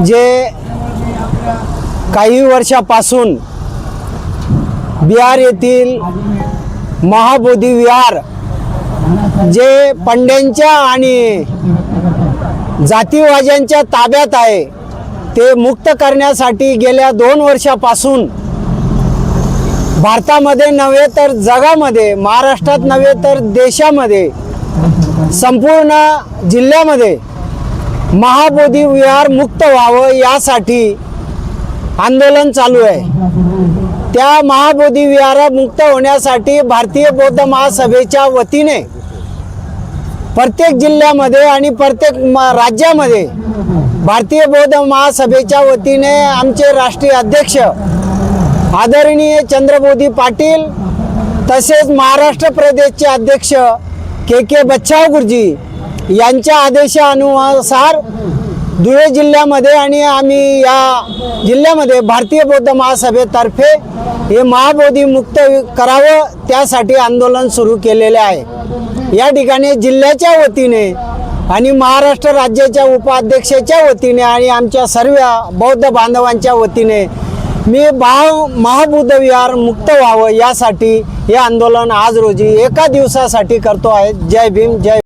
जे काही वर्षापासून बिहार येथील महाबोधी विहार जे पंड्यांच्या आणि जातीवाद्यांच्या ताब्यात आहे ते मुक्त करण्यासाठी गेल्या 2 वर्षापासून भारतामध्ये नव्हे तर जगामध्ये, महाराष्ट्रात नव्हे तर देशामध्ये, संपूर्ण जिल्ह्यामध्ये महाबोधी विहार मुक्त व्हावं यासाठी आंदोलन चालू आहे। त्या महाबोधी विहार मुक्त होण्यासाठी भारतीय बौद्ध महासभेच्या वतीने प्रत्येक जिल्ह्यामध्ये आणि प्रत्येक राज्यामध्ये भारतीय बौद्ध महासभेच्या वतीने आमचे राष्ट्रीय अध्यक्ष आदरणीय चंद्रबोधी पाटील तसेच महाराष्ट्र प्रदेशचे अध्यक्ष के बच्छाव गुरुजी यांच्या आदेशानुसार धुळे जिल्ह्यामध्ये आणि आम्ही या जिल्ह्यामध्ये भारतीय बौद्ध महासभेतर्फे हे महाबोधी मुक्त करावं त्यासाठी आंदोलन सुरू केलेले आहे। या ठिकाणी जिल्ह्याच्या वतीने आणि महाराष्ट्र राज्याच्या उपाध्यक्षाच्या वतीने आणि आमच्या सर्व बौद्ध बांधवांच्या वतीने मी महाबोधी विहार मुक्त व्हावं यासाठी हे आंदोलन आज रोजी एका दिवसासाठी करतो आहे। जय भीम, जय